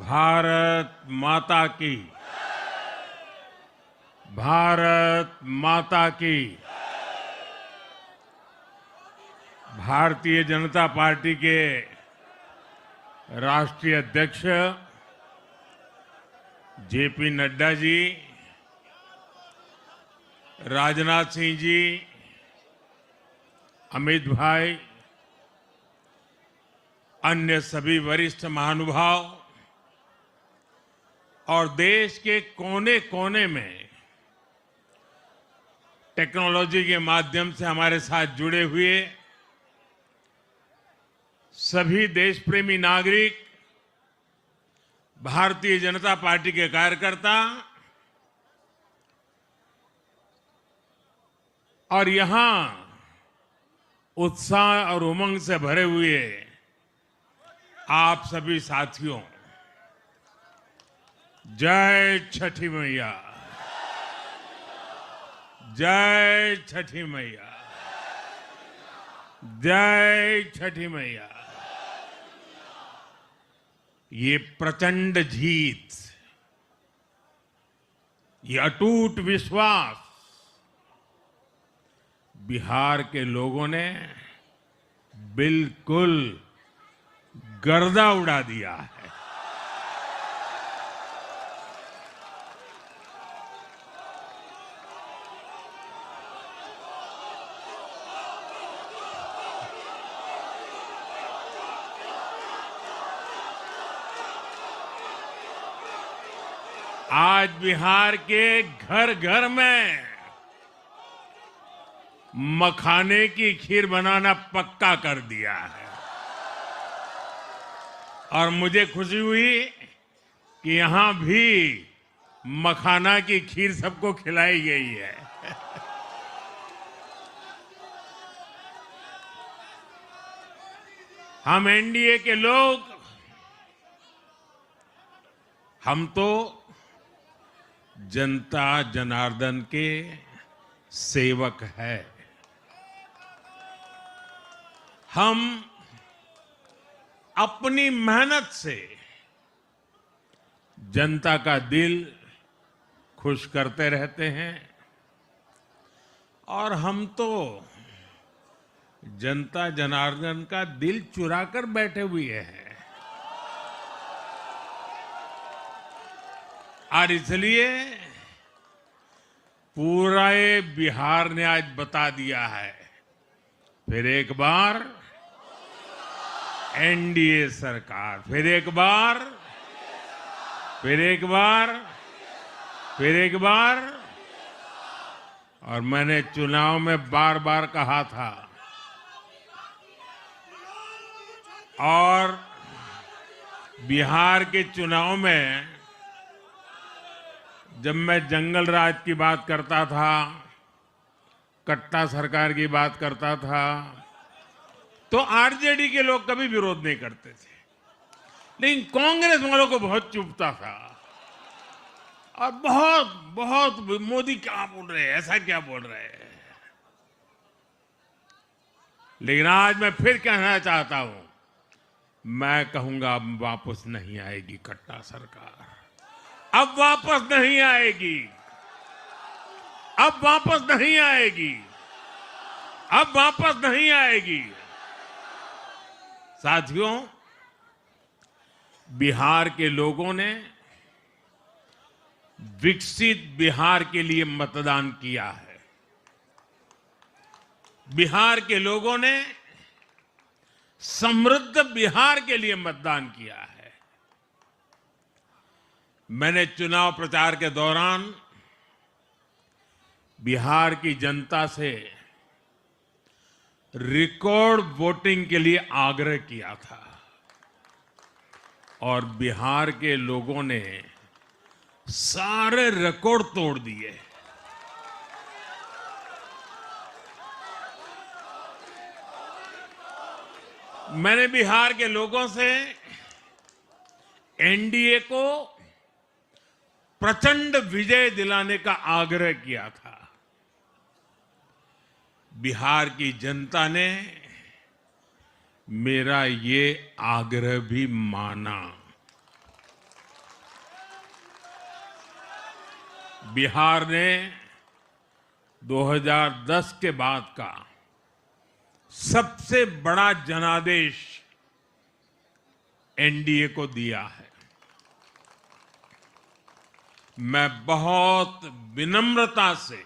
भारत माता की, भारत माता की। भारतीय जनता पार्टी के राष्ट्रीय अध्यक्ष जेपी नड्डा जी, राजनाथ सिंह जी, अमित भाई, अन्य सभी वरिष्ठ महानुभाव और देश के कोने कोने में टेक्नोलॉजी के माध्यम से हमारे साथ जुड़े हुए सभी देशप्रेमी नागरिक, भारतीय जनता पार्टी के कार्यकर्ता और यहां उत्साह और उमंग से भरे हुए आप सभी साथियों, जय छठी मैया, जय छठी मैया, जय छठी मैया। ये प्रचंड जीत, ये अटूट विश्वास बिहार के लोगों ने बिल्कुल गर्दा उड़ा दिया है। आज बिहार के घर घर में मखाने की खीर बनाना पक्का कर दिया है और मुझे खुशी हुई कि यहां भी मखाना की खीर सबको खिलाई गई है। हम एनडीए के लोग, हम तो जनता जनार्दन के सेवक है। हम अपनी मेहनत से जनता का दिल खुश करते रहते हैं और हम तो जनता जनार्दन का दिल चुरा कर बैठे हुए हैं। और इसलिए पूरा ये बिहार ने आज बता दिया है, फिर एक बार एनडीए सरकार, फिर एक बार, फिर एक बार, फिर एक बार। और मैंने चुनाव में बार बार कहा था और बिहार के चुनाव में जब मैं जंगल राज की बात करता था, कट्टा सरकार की बात करता था, तो आरजेडी के लोग कभी विरोध नहीं करते थे, लेकिन कांग्रेस वालों को बहुत चुभता था और बहुत बहुत मोदी क्या बोल रहे हैं, ऐसा क्या बोल रहे हैं। लेकिन आज मैं फिर कहना चाहता हूं, मैं कहूंगा अब वापस नहीं आएगी कट्टा सरकार, अब वापस नहीं आएगी, अब वापस नहीं आएगी, अब वापस नहीं आएगी। साथियों, बिहार के लोगों ने विकसित बिहार के लिए मतदान किया है। बिहार के लोगों ने समृद्ध बिहार के लिए मतदान किया है। मैंने चुनाव प्रचार के दौरान बिहार की जनता से रिकॉर्ड वोटिंग के लिए आग्रह किया था और बिहार के लोगों ने सारे रिकॉर्ड तोड़ दिए। मैंने बिहार के लोगों से एनडीए को प्रचंड विजय दिलाने का आग्रह किया था। बिहार की जनता ने मेरा ये आग्रह भी माना। बिहार ने 2010 के बाद का सबसे बड़ा जनादेश एनडीए को दिया है। मैं बहुत विनम्रता से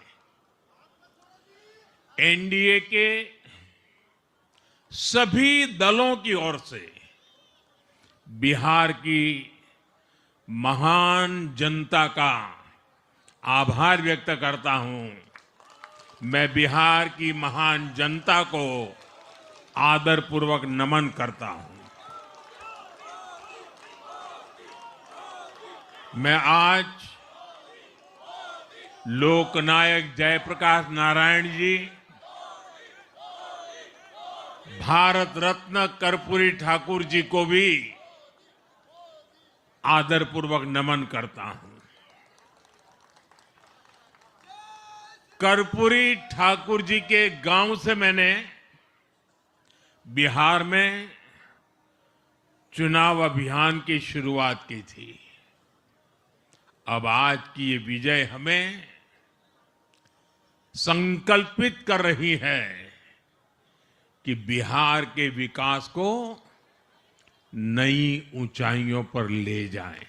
एनडीए के सभी दलों की ओर से बिहार की महान जनता का आभार व्यक्त करता हूं। मैं बिहार की महान जनता को आदरपूर्वक नमन करता हूं। मैं आज लोकनायक जयप्रकाश नारायण जी, भारत रत्न कर्पूरी ठाकुर जी को भी आदरपूर्वक नमन करता हूं। कर्पूरी ठाकुर जी के गांव से मैंने बिहार में चुनाव अभियान की शुरुआत की थी। अब आज की ये विजय हमें संकल्पित कर रही है कि बिहार के विकास को नई ऊंचाइयों पर ले जाएं।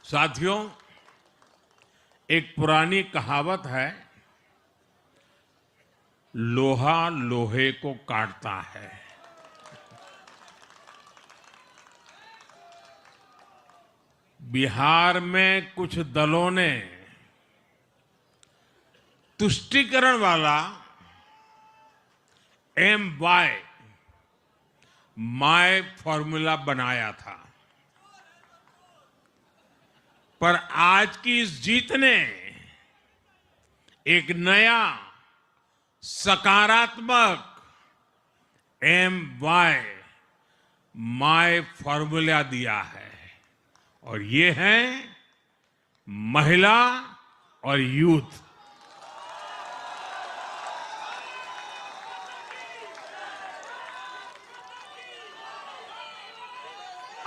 साथियों, एक पुरानी कहावत है, लोहा लोहे को काटता है। बिहार में कुछ दलों ने तुष्टीकरण वाला MY माय फॉर्मूला बनाया था, पर आज की इस जीत ने एक नया सकारात्मक MY माय फॉर्मूला दिया है, और ये है महिला और यूथ।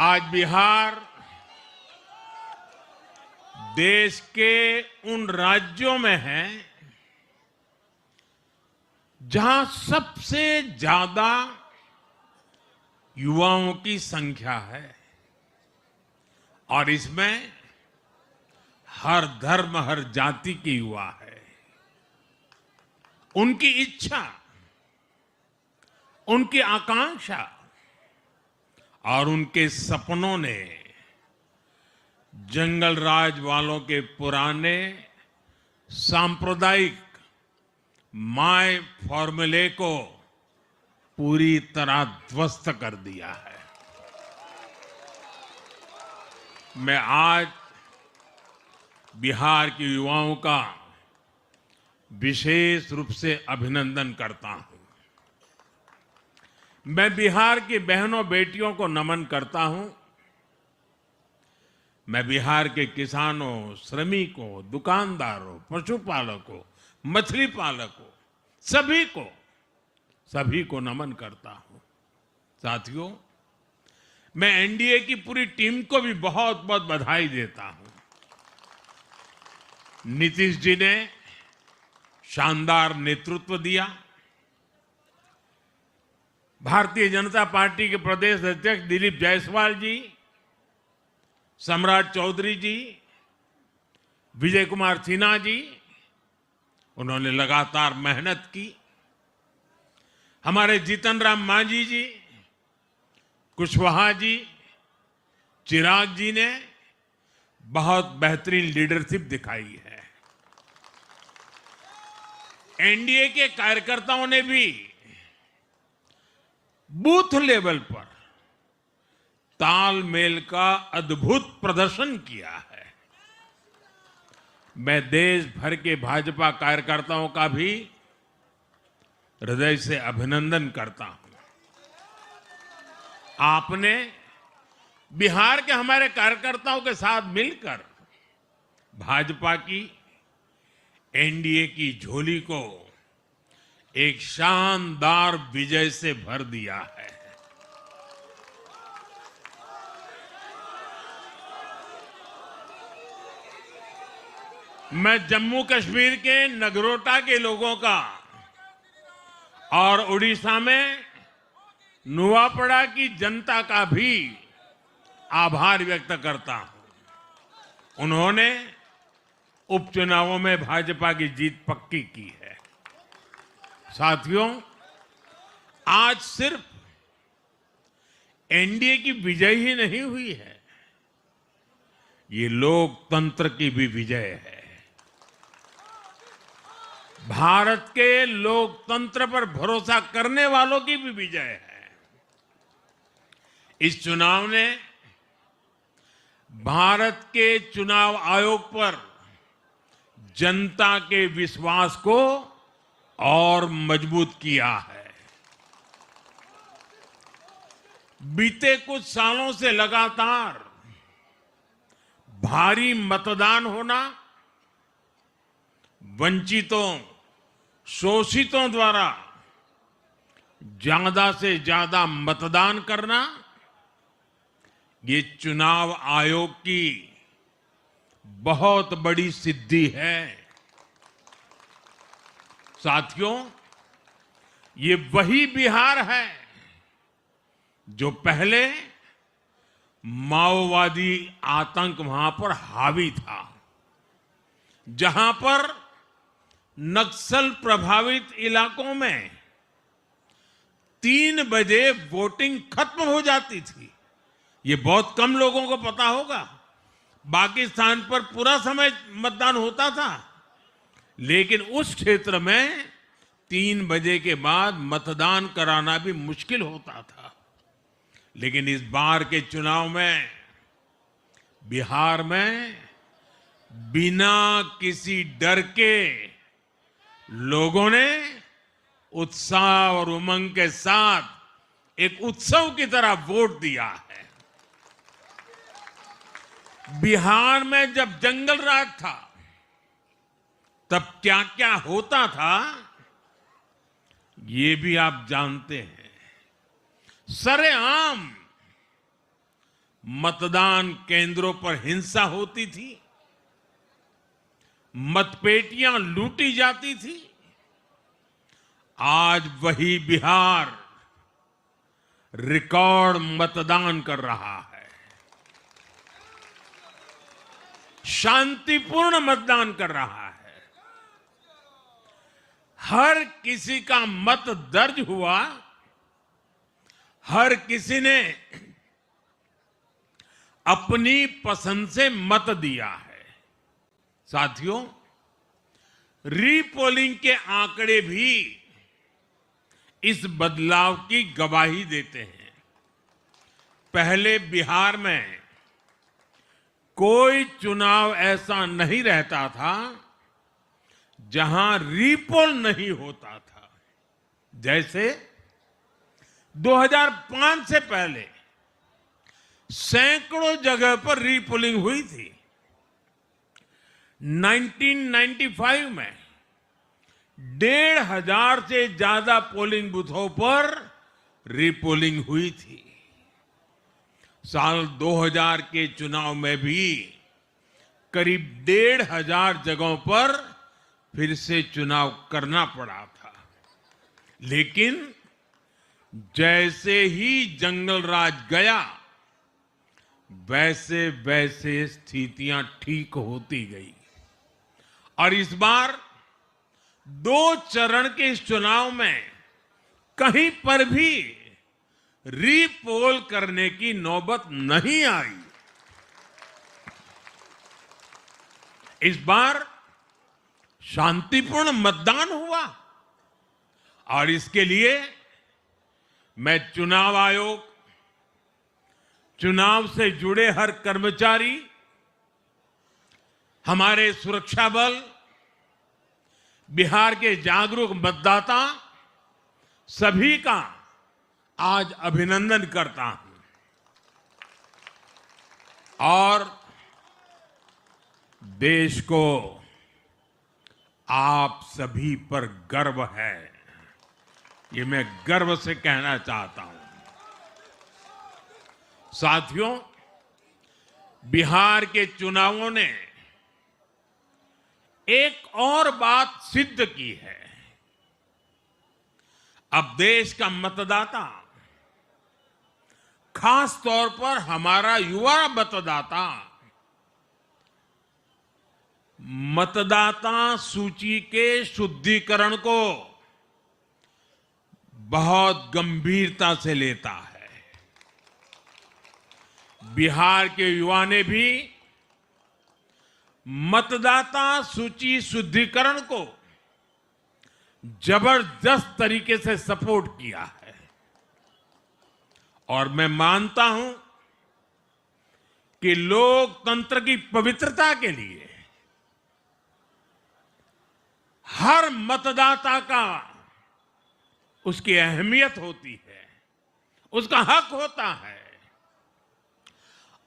आज बिहार देश के उन राज्यों में है जहां सबसे ज्यादा युवाओं की संख्या है, और इसमें हर धर्म हर जाति के युवा है। उनकी इच्छा, उनकी आकांक्षा और उनके सपनों ने जंगल राज वालों के पुराने सांप्रदायिक माय फॉर्मूले को पूरी तरह ध्वस्त कर दिया है। मैं आज बिहार के युवाओं का विशेष रूप से अभिनंदन करता हूं। मैं बिहार की बहनों बेटियों को नमन करता हूं। मैं बिहार के किसानों, श्रमिकों, दुकानदारों, पशुपालकों, मछली पालकों, सभी को नमन करता हूं। साथियों, मैं एनडीए की पूरी टीम को भी बहुत बहुत बधाई देता हूं। नीतीश जी ने शानदार नेतृत्व दिया। भारतीय जनता पार्टी के प्रदेश अध्यक्ष दिलीप जायसवाल जी, सम्राट चौधरी जी, विजय कुमार सिन्हा जी, उन्होंने लगातार मेहनत की। हमारे जीतन राम मांझी जी, कुशवाहा जी, चिराग जी ने बहुत बेहतरीन लीडरशिप दिखाई है। एनडीए के कार्यकर्ताओं ने भी बूथ लेवल पर तालमेल का अद्भुत प्रदर्शन किया है। मैं देश भर के भाजपा कार्यकर्ताओं का भी हृदय से अभिनंदन करता हूं। आपने बिहार के हमारे कार्यकर्ताओं के साथ मिलकर भाजपा की एनडीए की झोली को एक शानदार विजय से भर दिया है। मैं जम्मू कश्मीर के नगरोटा के लोगों का और उड़ीसा में नुआपड़ा की जनता का भी आभार व्यक्त करता हूं। उन्होंने उपचुनावों में भाजपा की जीत पक्की की है। साथियों, आज सिर्फ एनडीए की विजय ही नहीं हुई है, ये लोकतंत्र की भी विजय है। भारत के लोकतंत्र पर भरोसा करने वालों की भी विजय है। इस चुनाव ने भारत के चुनाव आयोग पर जनता के विश्वास को और मजबूत किया है। बीते कुछ सालों से लगातार भारी मतदान होना, वंचितों, शोषितों द्वारा ज्यादा से ज्यादा मतदान करना, ये चुनाव आयोग की बहुत बड़ी सिद्धि है। साथियों, ये वही बिहार है जो पहले माओवादी आतंक वहां पर हावी था, जहां पर नक्सल प्रभावित इलाकों में 3 बजे वोटिंग खत्म हो जाती थी। ये बहुत कम लोगों को पता होगा। बाकी स्थान पर पूरा समय मतदान होता था, लेकिन उस क्षेत्र में 3 बजे के बाद मतदान कराना भी मुश्किल होता था। लेकिन इस बार के चुनाव में बिहार में बिना किसी डर के लोगों ने उत्साह और उमंग के साथ एक उत्सव की तरह वोट दिया है। बिहार में जब जंगल राज था, तब क्या क्या होता था, ये भी आप जानते हैं। सरेआम मतदान केंद्रों पर हिंसा होती थी, मतपेटियां लूटी जाती थी। आज वही बिहार रिकॉर्ड मतदान कर रहा है, शांतिपूर्ण मतदान कर रहा है। हर किसी का मत दर्ज हुआ, हर किसी ने अपनी पसंद से मत दिया है। साथियों, रीपोलिंग के आंकड़े भी इस बदलाव की गवाही देते हैं। पहले बिहार में कोई चुनाव ऐसा नहीं रहता था जहां रीपोल नहीं होता था। जैसे 2005 से पहले सैकड़ों जगह पर रीपोलिंग हुई थी। 1995 में 1,500 से ज्यादा पोलिंग बूथों पर रीपोलिंग हुई थी। साल 2000 के चुनाव में भी करीब 1,500 जगहों पर फिर से चुनाव करना पड़ा था। लेकिन जैसे ही जंगल राज गया, वैसे वैसे स्थितियां ठीक होती गई और इस बार 2 चरण के इस चुनाव में कहीं पर भी रीपोल करने की नौबत नहीं आई। इस बार शांतिपूर्ण मतदान हुआ और इसके लिए मैं चुनाव आयोग, चुनाव से जुड़े हर कर्मचारी, हमारे सुरक्षा बल, बिहार के जागरूक मतदाता, सभी का आज अभिनंदन करता हूं और देश को आप सभी पर गर्व है, ये मैं गर्व से कहना चाहता हूं। साथियों, बिहार के चुनावों ने एक और बात सिद्ध की है। अब देश का मतदाता, खास तौर पर हमारा युवा मतदाता, मतदाता सूची के शुद्धिकरण को बहुत गंभीरता से लेता है। बिहार के युवा ने भी मतदाता सूची शुद्धिकरण को जबरदस्त तरीके से सपोर्ट किया है और मैं मानता हूं कि लोकतंत्र की पवित्रता के लिए हर मतदाता का उसकी अहमियत होती है, उसका हक होता है।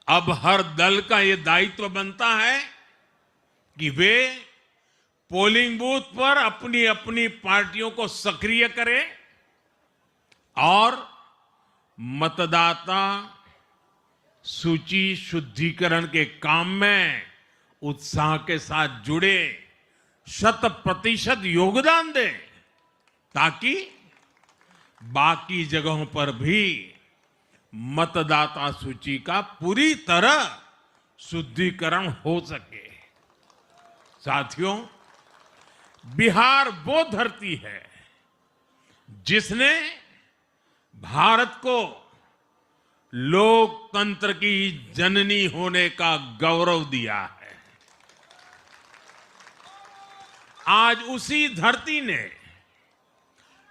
अब हर दल का यह दायित्व बनता है कि वे पोलिंग बूथ पर अपनी अपनी पार्टियों को सक्रिय करें और मतदाता सूची शुद्धिकरण के काम में उत्साह के साथ जुड़े, 100% योगदान दें, ताकि बाकी जगहों पर भी मतदाता सूची का पूरी तरह शुद्धिकरण हो सके। साथियों, बिहार वो धरती है जिसने भारत को लोकतंत्र की जननी होने का गौरव दिया है। आज उसी धरती ने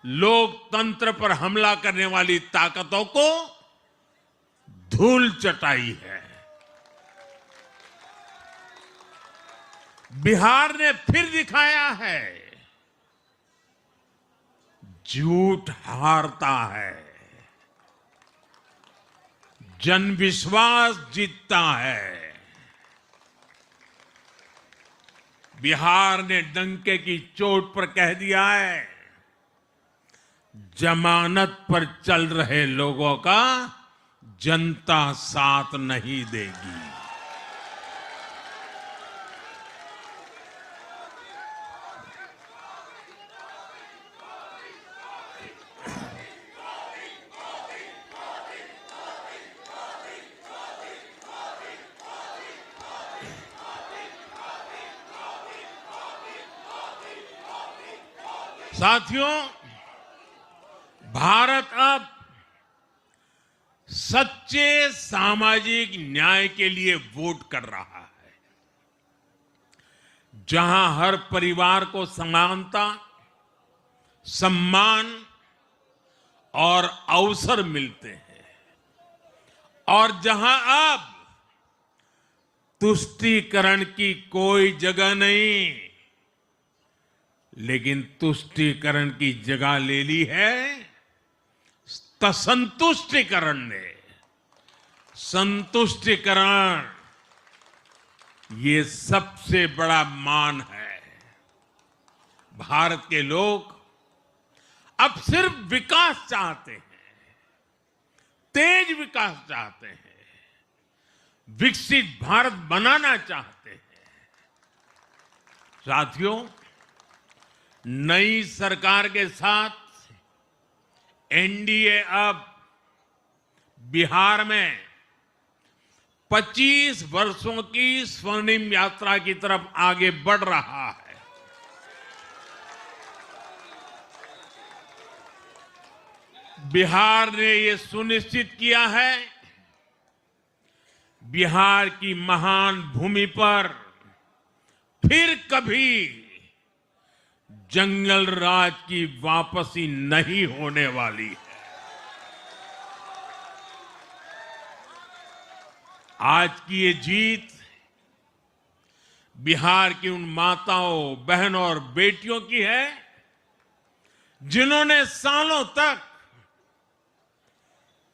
लोकतंत्र पर हमला करने वाली ताकतों को धूल चटाई है। बिहार ने फिर दिखाया है, झूठ हारता है, जन विश्वास जीतता है। बिहार ने डंके की चोट पर कह दिया है, जमानत पर चल रहे लोगों का जनता साथ नहीं देगी। साथियों, भारत अब सच्चे सामाजिक न्याय के लिए वोट कर रहा है, जहां हर परिवार को समानता, सम्मान और अवसर मिलते हैं और जहां अब तुष्टीकरण की कोई जगह नहीं, लेकिन तुष्टीकरण की जगह ले ली है संतुष्टीकरण ने। संतुष्टीकरण ये सबसे बड़ा मान है। भारत के लोग अब सिर्फ विकास चाहते हैं, तेज विकास चाहते हैं, विकसित भारत बनाना चाहते हैं। साथियों, नई सरकार के साथ एनडीए अब बिहार में 25 वर्षों की स्वर्णिम यात्रा की तरफ आगे बढ़ रहा है। बिहार ने ये सुनिश्चित किया है, बिहार की महान भूमि पर फिर कभी जंगल राज की वापसी नहीं होने वाली है। आज की ये जीत बिहार की उन माताओं, बहनों और बेटियों की है जिन्होंने सालों तक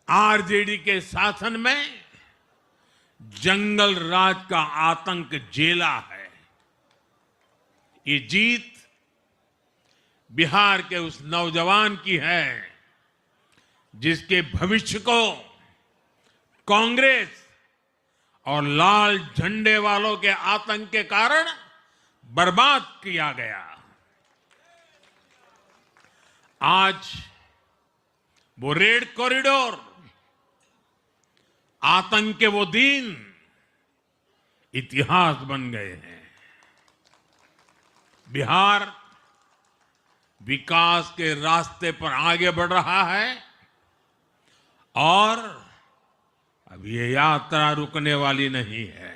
आरजेडी के शासन में जंगल राज का आतंक झेला है। ये जीत बिहार के उस नौजवान की है जिसके भविष्य को कांग्रेस और लाल झंडे वालों के आतंक के कारण बर्बाद किया गया। आज वो रेड कॉरिडोर, आतंक के वो दिन इतिहास बन गए हैं। बिहार विकास के रास्ते पर आगे बढ़ रहा है और अब ये यात्रा रुकने वाली नहीं है।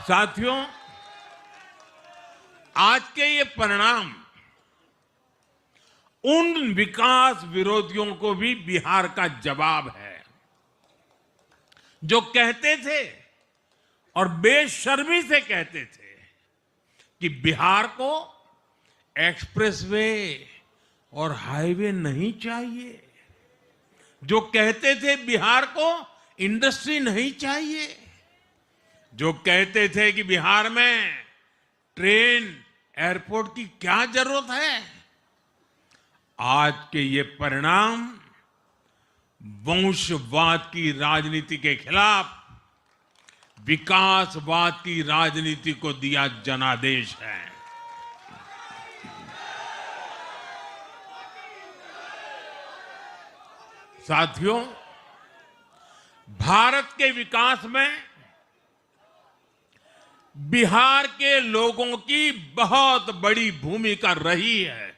साथियों, आज के ये परिणाम उन विकास विरोधियों को भी बिहार का जवाब है जो कहते थे और बेशर्मी से कहते थे कि बिहार को एक्सप्रेसवे और हाईवे नहीं चाहिए, जो कहते थे बिहार को इंडस्ट्री नहीं चाहिए, जो कहते थे कि बिहार में ट्रेन एयरपोर्ट की क्या जरूरत है। आज के ये परिणाम वंशवाद की राजनीति के खिलाफ विकासवाद की राजनीति को दिया जनादेश है। साथियों, भारत के विकास में बिहार के लोगों की बहुत बड़ी भूमिका रही है,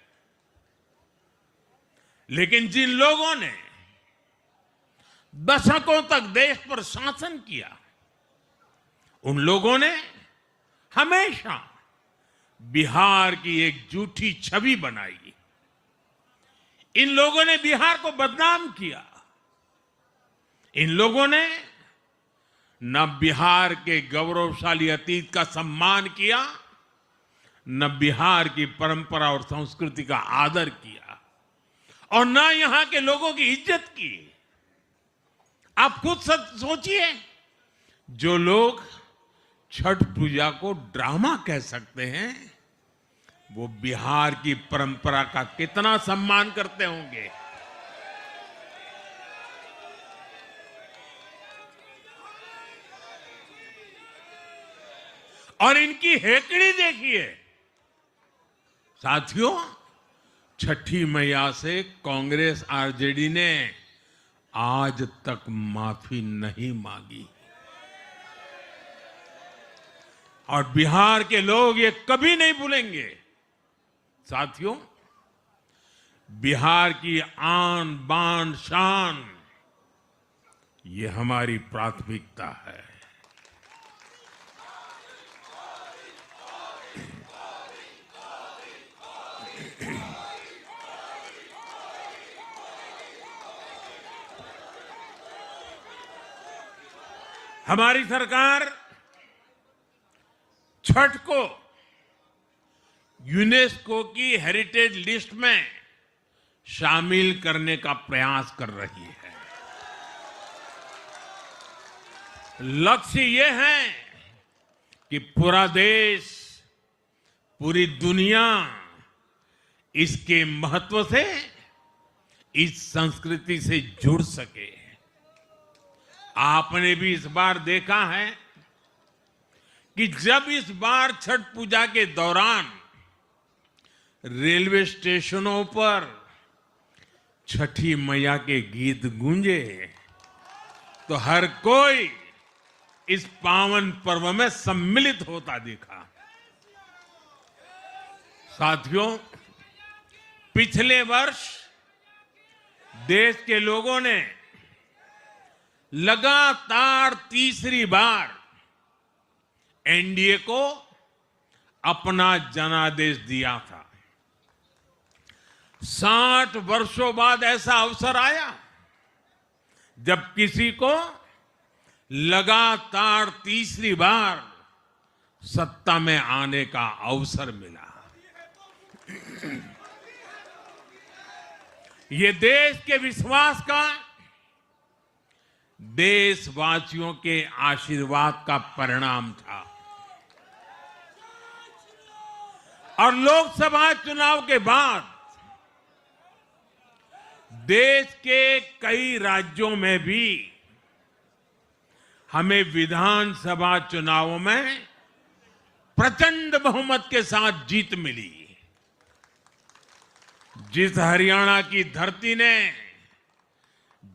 लेकिन जिन लोगों ने दशकों तक देश पर शासन किया, उन लोगों ने हमेशा बिहार की एक झूठी छवि बनाई। इन लोगों ने बिहार को बदनाम किया। इन लोगों ने न बिहार के गौरवशाली अतीत का सम्मान किया, न बिहार की परंपरा और संस्कृति का आदर किया, और न यहां के लोगों की इज्जत की। आप खुद सोचिए, जो लोग छठ पूजा को ड्रामा कह सकते हैं, वो बिहार की परंपरा का कितना सम्मान करते होंगे। और इनकी हेकड़ी देखिए। साथियों, छठी मैया से कांग्रेस आरजेडी ने आज तक माफी नहीं मांगी, और बिहार के लोग ये कभी नहीं भूलेंगे। साथियों, बिहार की आन बान शान, ये हमारी प्राथमिकता है। हमारी सरकार छठ को यूनेस्को की हेरिटेज लिस्ट में शामिल करने का प्रयास कर रही है। लक्ष्य ये है कि पूरा देश, पूरी दुनिया इसके महत्व से, इस संस्कृति से जुड़ सके। आपने भी इस बार देखा है कि जब इस बार छठ पूजा के दौरान रेलवे स्टेशनों पर छठी मैया के गीत गूंजे, तो हर कोई इस पावन पर्व में सम्मिलित होता दिखा। साथियों, पिछले वर्ष देश के लोगों ने लगातार तीसरी बार एनडीए को अपना जनादेश दिया था। 60 वर्षों बाद ऐसा अवसर आया जब किसी को लगातार तीसरी बार सत्ता में आने का अवसर मिला। ये देश के विश्वास का, देशवासियों के आशीर्वाद का परिणाम था। और लोकसभा चुनाव के बाद देश के कई राज्यों में भी हमें विधानसभा चुनावों में प्रचंड बहुमत के साथ जीत मिली। जिस हरियाणा की धरती ने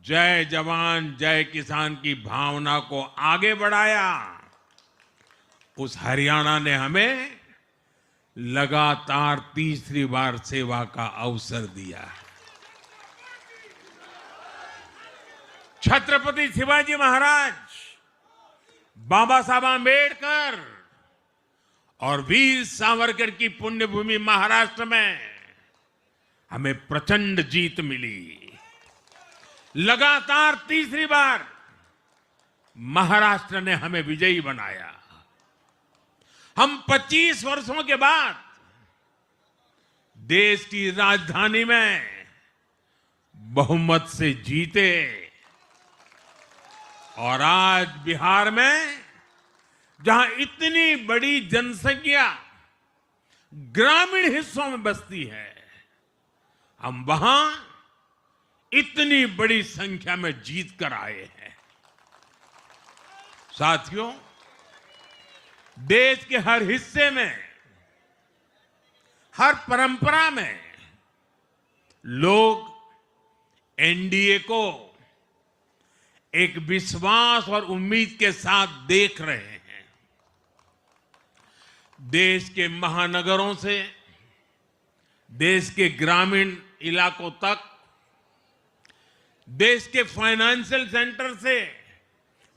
जय जवान जय किसान की भावना को आगे बढ़ाया, उस हरियाणा ने हमें लगातार तीसरी बार सेवा का अवसर दिया। छत्रपति शिवाजी महाराज, बाबा साहब आंबेडकर और वीर सावरकर की पुण्यभूमि महाराष्ट्र में हमें प्रचंड जीत मिली। लगातार तीसरी बार महाराष्ट्र ने हमें विजयी बनाया। हम 25 वर्षों के बाद देश की राजधानी में बहुमत से जीते और आज बिहार में जहां इतनी बड़ी जनसंख्या ग्रामीण हिस्सों में बसती है, हम वहां इतनी बड़ी संख्या में जीत कर आए हैं। साथियों, देश के हर हिस्से में, हर परंपरा में लोग एनडीए को एक विश्वास और उम्मीद के साथ देख रहे हैं। देश के महानगरों से देश के ग्रामीण इलाकों तक, देश के फाइनेंशियल सेंटर से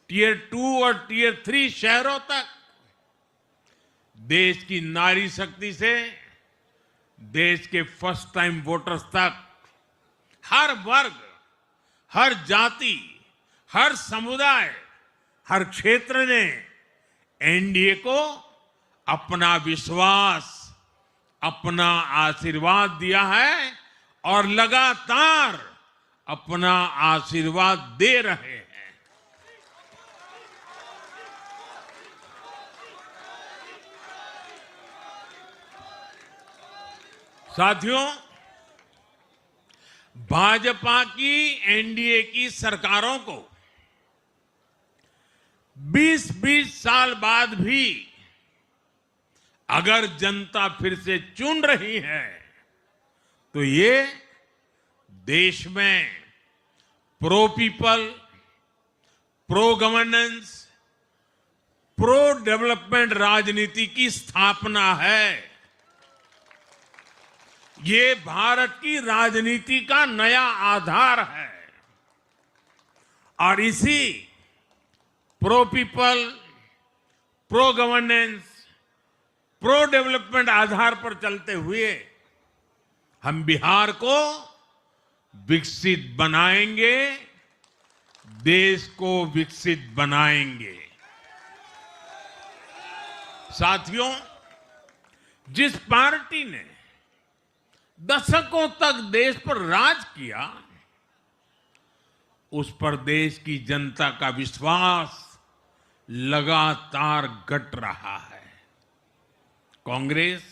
टियर 2 और टियर 3 शहरों तक, देश की नारी शक्ति से देश के फर्स्ट टाइम वोटर्स तक, हर वर्ग, हर जाति, हर समुदाय, हर क्षेत्र ने एनडीए को अपना विश्वास, अपना आशीर्वाद दिया है और लगातार अपना आशीर्वाद दे रहे हैं। साथियों, भाजपा की एनडीए की सरकारों को 20-20 साल बाद भी अगर जनता फिर से चुन रही है तो ये देश में pro people, pro governance, pro development राजनीति की स्थापना है। ये भारत की राजनीति का नया आधार है और इसी pro people, pro governance, pro development आधार पर चलते हुए हम बिहार को विकसित बनाएंगे, देश को विकसित बनाएंगे। साथियों, जिस पार्टी ने दशकों तक देश पर राज किया, उस पर देश की जनता का विश्वास लगातार घट रहा है। कांग्रेस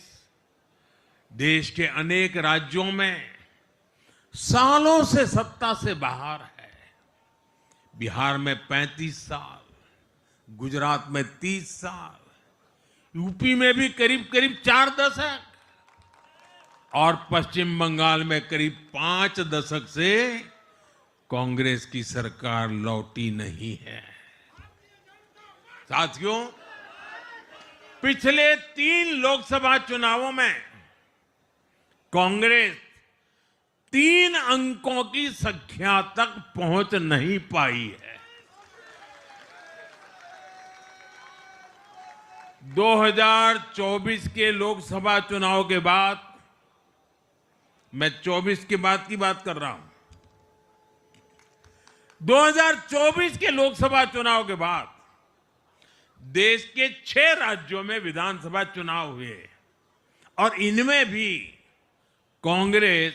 देश के अनेक राज्यों में सालों से सत्ता से बाहर है। बिहार में 35 साल, गुजरात में 30 साल, यूपी में भी करीब करीब 4 दशक और पश्चिम बंगाल में करीब 5 दशक से कांग्रेस की सरकार लौटी नहीं है। साथियों, पिछले 3 लोकसभा चुनावों में कांग्रेस 3 अंकों की संख्या तक पहुंच नहीं पाई है। 2024 के लोकसभा चुनाव के बाद, मैं 24 के बाद की बात कर रहा हूं, 2024 के लोकसभा चुनाव के बाद देश के 6 राज्यों में विधानसभा चुनाव हुए और इनमें भी कांग्रेस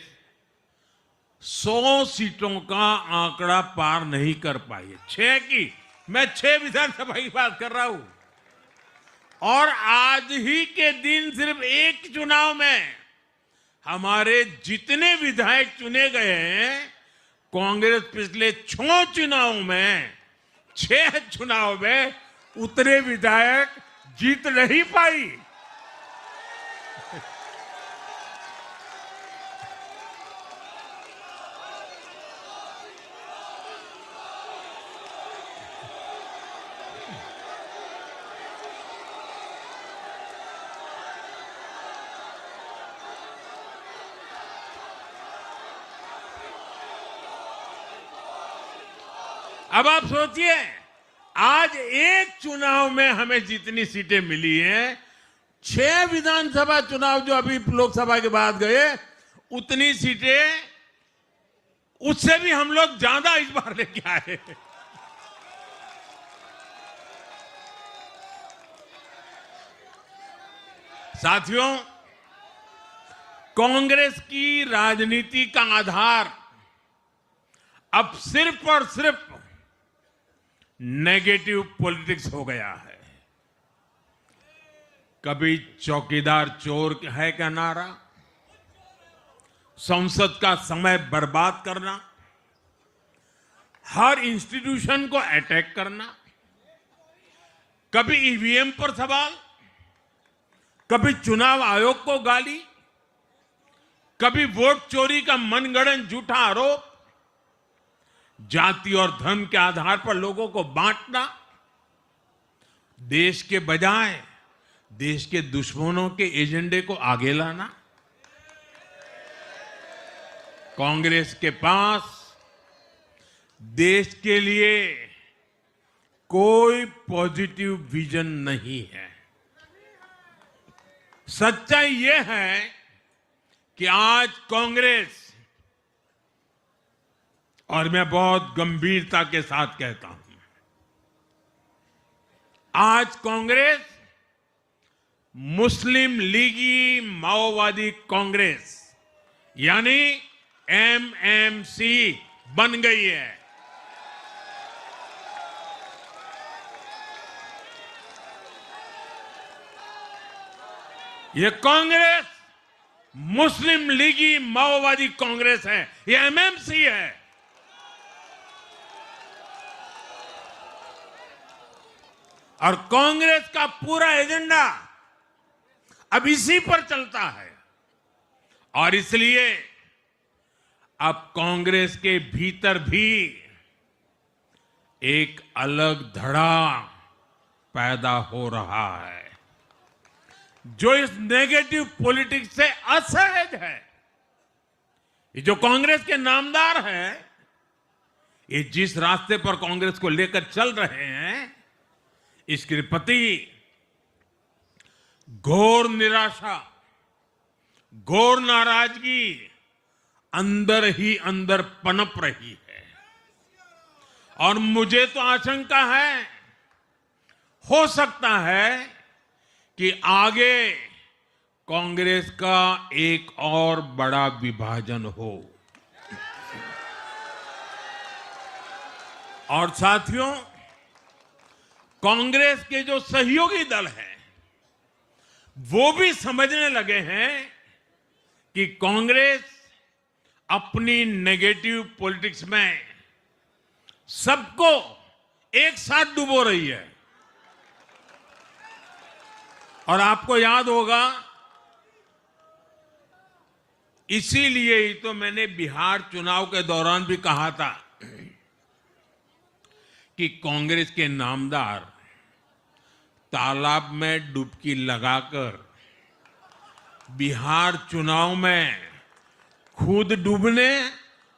100 सीटों का आंकड़ा पार नहीं कर पाई है। 6 की, मैं 6 विधानसभा की बात कर रहा हूं। और आज ही के दिन सिर्फ एक चुनाव में हमारे जितने विधायक चुने गए हैं, कांग्रेस पिछले 6 चुनावों में, 6 चुनाव में उतने विधायक जीत नहीं पाई। अब आप सोचिए, आज एक चुनाव में हमें जितनी सीटें मिली हैं, 6 विधानसभा चुनाव जो अभी लोकसभा के बाद गए, उतनी सीटें उससे भी हम लोग ज्यादा इस बार लेके आए। साथियों, कांग्रेस की राजनीति का आधार अब सिर्फ और सिर्फ नेगेटिव पॉलिटिक्स हो गया है। कभी चौकीदार चोर है का नारा, संसद का समय बर्बाद करना, हर इंस्टीट्यूशन को अटैक करना, कभी ईवीएम पर सवाल, कभी चुनाव आयोग को गाली, कभी वोट चोरी का मनगढ़ंत झूठा आरोप, जाति और धर्म के आधार पर लोगों को बांटना, देश के बजाय देश के दुश्मनों के एजेंडे को आगे लाना। कांग्रेस के पास देश के लिए कोई पॉजिटिव विजन नहीं है। सच्चाई यह है कि आज कांग्रेस, और मैं बहुत गंभीरता के साथ कहता हूं, आज कांग्रेस मुस्लिम लीगी माओवादी कांग्रेस यानी एमएमसी बन गई है। ये कांग्रेस मुस्लिम लीगी माओवादी कांग्रेस है, ये एमएमसी है। और कांग्रेस का पूरा एजेंडा अब इसी पर चलता है। और इसलिए अब कांग्रेस के भीतर भी एक अलग धड़ा पैदा हो रहा है, जो इस नेगेटिव पॉलिटिक्स से असहज है। ये जो कांग्रेस के नामदार हैं, ये जिस रास्ते पर कांग्रेस को लेकर चल रहे हैं, इसके प्रति घोर निराशा, घोर नाराजगी अंदर ही अंदर पनप रही है। और मुझे तो आशंका है, हो सकता है कि आगे कांग्रेस का एक और बड़ा विभाजन हो। और साथियों, कांग्रेस के जो सहयोगी दल हैं, वो भी समझने लगे हैं कि कांग्रेस अपनी नेगेटिव पॉलिटिक्स में सबको एक साथ डुबो रही है। और आपको याद होगा, इसीलिए ही तो मैंने बिहार चुनाव के दौरान भी कहा था कि कांग्रेस के नामदार तालाब में डुबकी लगाकर बिहार चुनाव में खुद डूबने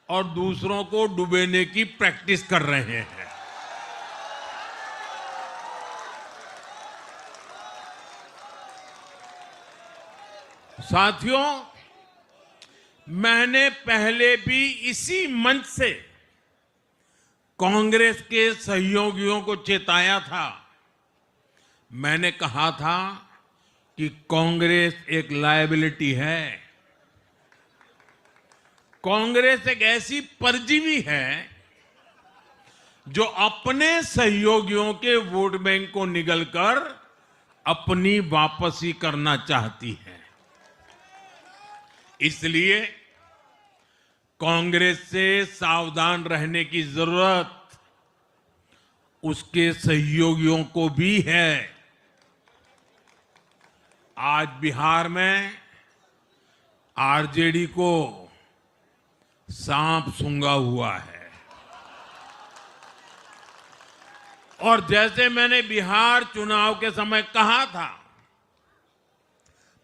और दूसरों को डुबेने की प्रैक्टिस कर रहे हैं। साथियों, मैंने पहले भी इसी मंच से कांग्रेस के सहयोगियों को चेताया था। मैंने कहा था कि कांग्रेस एक लायबिलिटी है, कांग्रेस एक ऐसी परजीवी है जो अपने सहयोगियों के वोट बैंक को निगलकर अपनी वापसी करना चाहती है। इसलिए कांग्रेस से सावधान रहने की जरूरत उसके सहयोगियों को भी है। आज बिहार में आरजेडी को सांप सूंघा हुआ है। और जैसे मैंने बिहार चुनाव के समय कहा था,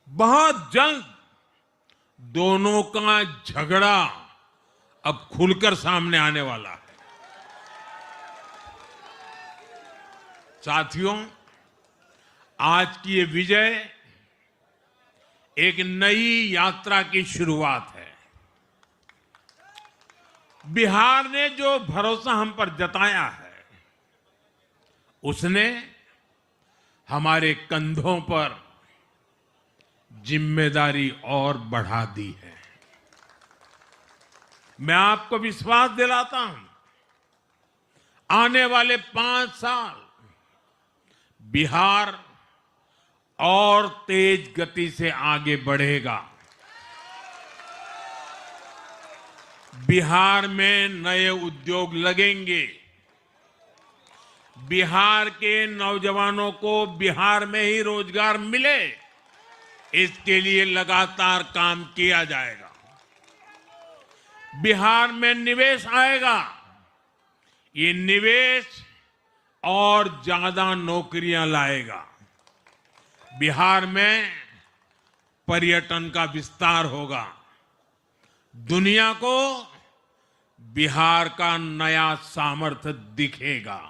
बहुत जल्द दोनों का झगड़ा अब खुलकर सामने आने वाला है। साथियों, आज की ये विजय एक नई यात्रा की शुरुआत है। बिहार ने जो भरोसा हम पर जताया है, उसने हमारे कंधों पर जिम्मेदारी और बढ़ा दी है। मैं आपको विश्वास दिलाता हूं, आने वाले 5 साल बिहार और तेज गति से आगे बढ़ेगा। बिहार में नए उद्योग लगेंगे। बिहार के नौजवानों को बिहार में ही रोजगार मिले, इसके लिए लगातार काम किया जाएगा। बिहार में निवेश आएगा। ये निवेश और ज्यादा नौकरियां लाएगा। बिहार में पर्यटन का विस्तार होगा। दुनिया को बिहार का नया सामर्थ्य दिखेगा।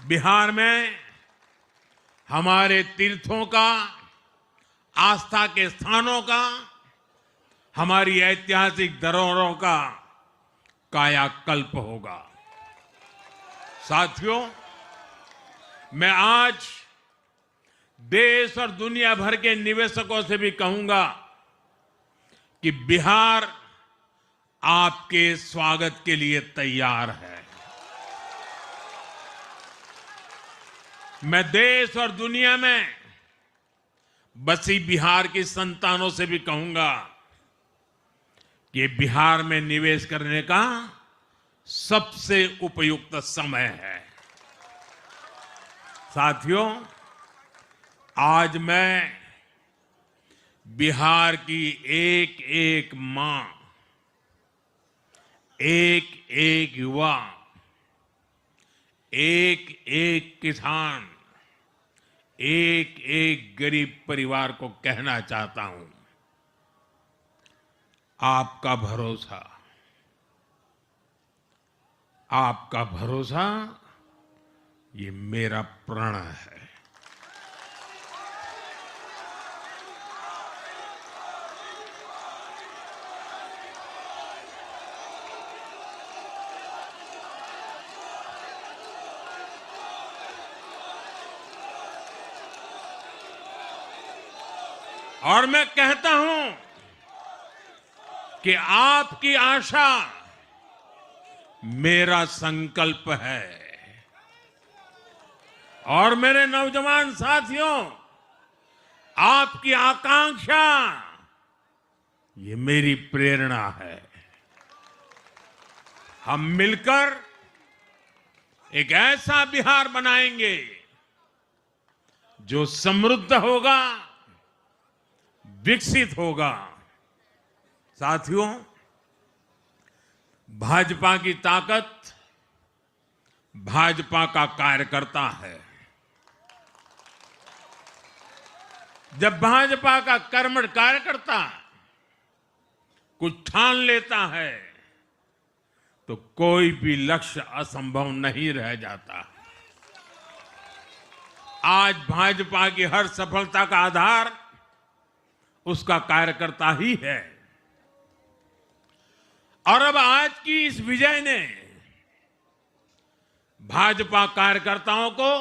बिहार में हमारे तीर्थों का, आस्था के स्थानों का, हमारी ऐतिहासिक धरोहरों का कायाकल्प होगा। साथियों, मैं आज देश और दुनिया भर के निवेशकों से भी कहूंगा कि बिहार आपके स्वागत के लिए तैयार है। मैं देश और दुनिया में बसी बिहार की संतानों से भी कहूंगा कि बिहार में निवेश करने का सबसे उपयुक्त समय है। साथियों, आज मैं बिहार की एक एक मां, एक एक युवा, एक एक किसान, एक एक गरीब परिवार को कहना चाहता हूं, आपका भरोसा, आपका भरोसा ये मेरा प्रण है। और मैं कहता हूं कि आपकी आशा मेरा संकल्प है। और मेरे नौजवान साथियों, आपकी आकांक्षा ये मेरी प्रेरणा है। हम मिलकर एक ऐसा बिहार बनाएंगे जो समृद्ध होगा, विकसित होगा। साथियों, भाजपा की ताकत भाजपा का कार्यकर्ता है। जब भाजपा का कर्मठ कार्यकर्ता कुछ ठान लेता है तो कोई भी लक्ष्य असंभव नहीं रह जाता। आज भाजपा की हर सफलता का आधार उसका कार्यकर्ता ही है। और अब आज की इस विजय ने भाजपा कार्यकर्ताओं को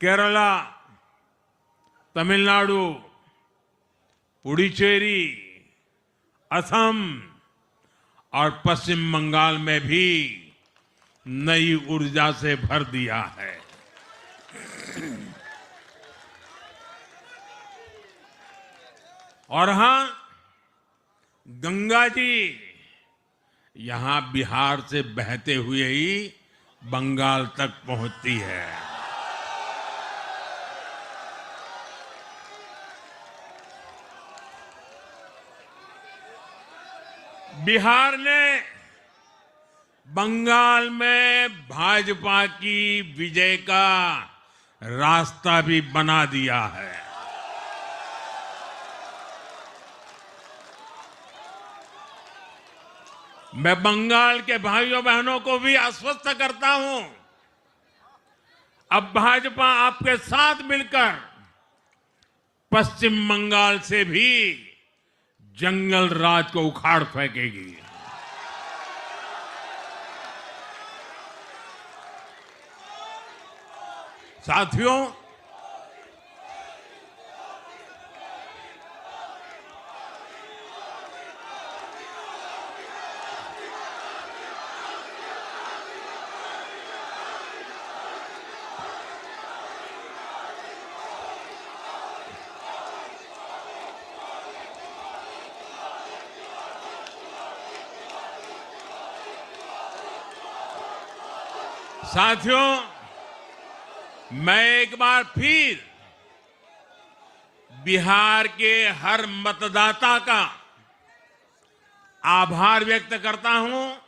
केरला, तमिलनाडु, पुडुचेरी, असम और पश्चिम बंगाल में भी नई ऊर्जा से भर दिया है। और हां, गंगा जी यहां बिहार से बहते हुए ही बंगाल तक पहुंचती है। बिहार ने बंगाल में भाजपा की विजय का रास्ता भी बना दिया है। मैं बंगाल के भाइयों बहनों को भी आश्वस्त करता हूं अब भाजपा आपके साथ मिलकर पश्चिम बंगाल से भी जंगल राज को उखाड़ फेंकेगी। साथियों, मैं एक बार फिर बिहार के हर मतदाता का आभार व्यक्त करता हूं